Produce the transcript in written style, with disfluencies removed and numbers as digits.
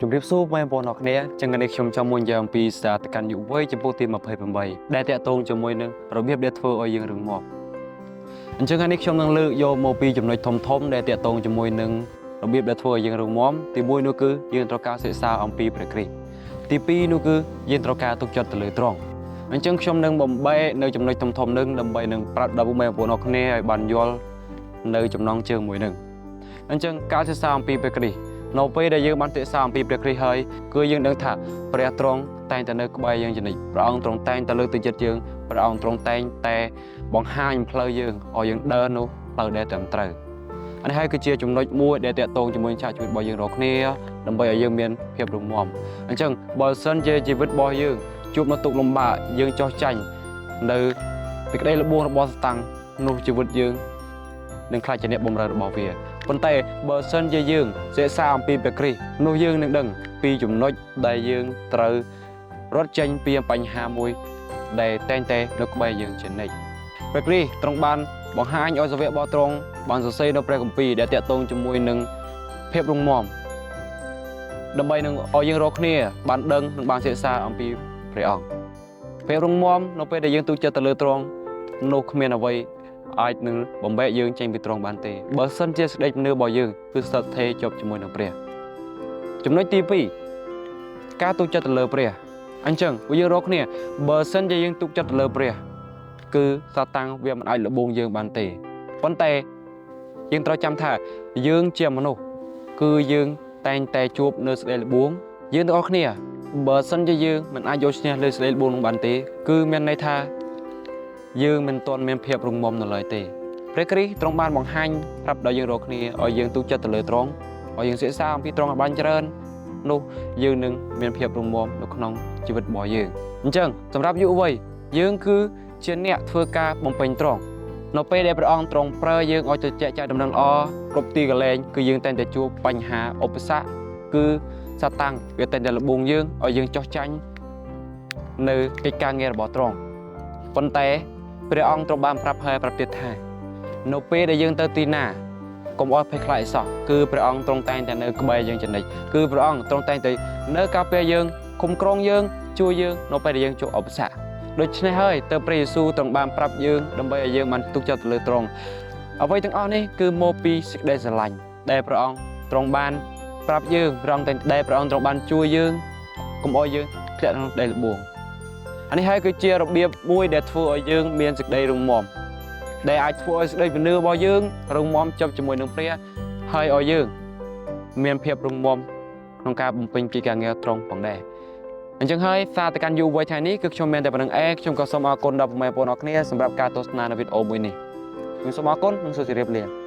ជំរាបសួរបងប្អូនអរគ្នាចឹងនេះខ្ញុំចង់មួយយ៉ាងពីស្ថានភាពយុវវ័យចំពោះទី28ដែលតាក់ទងជាមួយនឹងរបៀបដែលធ្វើឲ្យយើងរឹងមាំអញ្ចឹងនេះខ្ញុំនឹងលើកយកមកពីចំណុចធំៗដែលតាក់ទងជាមួយនឹងរបៀបដែលធ្វើឲ្យយើងរឹងមាំទី1នោះគឺយើងត្រូវការសិក្សាអំពីព្រះគ្រីស្ទទី2នោះគឺយើងត្រូវការទុកចិត្តទៅលើទ្រង់អញ្ចឹងខ្ញុំនឹងបំបែកនៅចំណុចធំៗនឹងដើម្បីនឹងប្រាប់ដល់បងប្អូនអរគ្នាឲ្យបានយល់នៅចំណងជើងមួយនឹងអញ្ចឹងការសិក្សាអំពីព្រះគ្រីស្ទនៅពេលដែលយើងបានសិក្សាអំពីព្រះគ្រីស្ទហើយគឺយើងដឹងថាព្រះទ្រង់តែងតែនៅក្បែរយើងជានិច្ចព្រះអង្គទ្រង់តែងតែលើកទឹកចិត្តយើងព្រះអង្គទ្រង់តែងតែបង្ហាញផ្លូវយើងឲ្យយើងដើរនោះផ្លូវដែលត្រឹមត្រូវអានេះហើយគឺជាចំណុចមួយដែលតាក់ទងជាមួយឆាកជីវិតរបស់យើងរាល់គ្នាដើម្បីឲ្យយើងមានភាពរឹងមាំអញ្ចឹងបើសិនជាជីវិតរបស់យើងជួបនៅទុក្ខលំបាកយើងចោះចាញ់នៅសេចក្តីល្បួងរបស់សតាំងនោះជីវិតយើងនឹងខ្លាចជាអ្នកបម្រើរបស់វាប៉ុន្តែបើសិនជាយើងសិក្សាអំពីព្រះគ្រីស្ទនោះយើងនឹងដឹងពីចំណុចដែលយើងត្រូវរត់ចេញពីបញ្ហាមួយដែលតែងតែនៅក្បែរយើងជានិច្ចព្រះគ្រីស្ទទ្រង់បានបង្ហាញឲ្យសាវករបស់ទ្រង់បានសរសេរនៅព្រះគម្ពីរដែលតាក់ទងជាមួយនឹងភាពរឹងមាំដើម្បីនឹងឲ្យយើងរាល់គ្នាបានដឹងនិងបានសិក្សាអំពីព្រះអង្គភាពរឹងមាំនៅពេលដែលយើងទូចិត្តទៅលើទ្រង់នោះគ្មានអ្វីអាចនឹងបំបែកយើងចេញពីទ្រង់បានទេបើសិនជាសេចក្តីជំនឿរបស់យើងគឺស្ថិតស្ថេរជាប់ជាមួយនឹងព្រះចំណុចទី2ការទុកចិត្តទៅលើព្រះអញ្ចឹងយើងរកគ្នាបើសិនជាយើងទុកចិត្តទៅលើព្រះគឺសាតាំងវាមិនអាចលបងយើងបានទេប៉ុន្តែយើងត្រូវចាំថាយើងជាមនុស្សគឺយើងតែងតែជួបនៅសេចក្តីលបងយើងទាំងអស់គ្នាបើសិនជាយើងមិនអាចយកឈ្នះលើសេចក្តីលបងនោះបានទេគឺមានន័យថាយើងមិនទាន់មានភាពរឹងមាំនៅឡើយទេព្រះគ្រីស្ទទ្រង់បានបង្ហាញប្រាប់ដល់យើងរាល់គ្នាឲ្យយើងទុកចិត្តទៅលើទ្រង់ឲ្យយើងសិក្សាអំពីទ្រង់ឲ្យបានច្រើននោះយើងនឹងមានភាពរឹងមាំនៅក្នុងជីវិតរបស់យើងអញ្ចឹងសម្រាប់យុវវ័យយើងគឺជាអ្នកធ្វើការបំពេញទ្រង់នៅពេលដែលព្រះអង្គទ្រង់ប្រើយើងឲ្យទៅចែកចាយដំណឹងល្អគ្រប់ទីកន្លែងគឺយើងតែងតែជួបបញ្ហាឧបសគ្គគឺសាតាំងវាតែងតែលបងយើងឲ្យយើងចោះចាញ់នៅកិច្ចការងាររបស់ទ្រង់ប៉ុន្តែព្រះអង្គទ្រង់បានប្រាប់ហើយប្រាប់ទៀតថានៅពេលដែលយើងទៅទីណាកុំអស់ភ័យខ្លាចអីសោះគឺព្រះអង្គទ្រង់តែងតែនៅក្បែរយើងជានិច្ចគឺព្រះអង្គទ្រង់តែងតែនៅការពារយើងคุ้មគ្រងយើងជួយយើងនៅពេលដែលយើងជួបឧបសគ្គដូច្នេះហើយទើបព្រះយេស៊ូវទ្រង់បានប្រាប់យើងដើម្បីឲ្យយើងបានទុកចិត្តទៅលើទ្រង់អ្វីទាំងអស់នេះគឺមកពីសេចក្តីស្រឡាញ់ដែលព្រះអង្គទ្រង់បានប្រាប់យើងព្រះអង្គតែដែលព្រះអង្គទ្រង់បានជួយយើងកុំឲ្យយើងធ្លាក់ក្នុងដីល្បួងអានេះហើយគឺជារបៀបមួយដែលធ្វើឲ្យយើងមានសេចក្តីរឹងមាំដែលអាចធ្វើឲ្យសេចក្តីជំនឿរបស់យើងរឹងមាំជាប់ជាមួយនឹងព្រះហើយឲ្យយើងមានភាពរឹងមាំក្នុងការបំពេញកិច្ចការងារត្រង់ផងដែរអញ្ចឹងហើយសារទៅកាន់យុវវ័យថ្ងៃនេះគឺខ្ញុំមានតែប៉ុណ្្នឹងឯងខ្ញុំក៏សូមអរគុណដល់បងប្អូនអរគ្នាសម្រាប់ការទស្សនានៅវីដេអូមួយនេះខ្ញុំសូមអរគុណនិងសូមជម្រាបលា